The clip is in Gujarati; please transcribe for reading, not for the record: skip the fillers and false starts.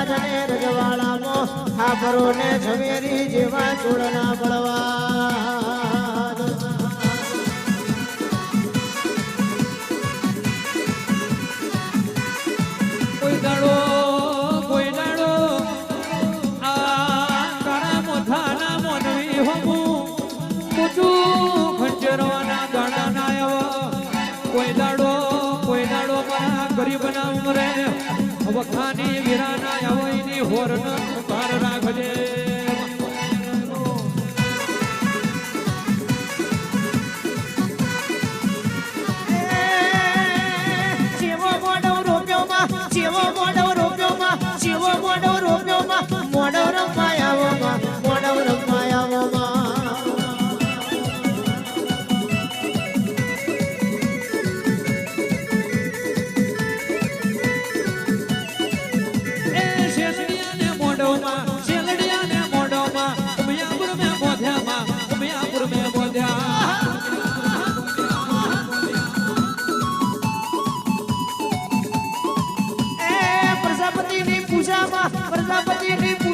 રાજને રજવાડામાં ખાબરો ને ઝવેરી જેવા જોડના બળવા કોઈ દાડો આ તારા મોથાના મોનવી હમું મોટું ખંજરવાના ગાણા ના આવ કોઈ દાડો મારા ગરીબના ઉમરે વખાની વીરાના આવઈની હોરનો ભાર રાખજે જેવો મોડો રોપ્યો મોડો રમાયાવોમાં પ્રજાપતિની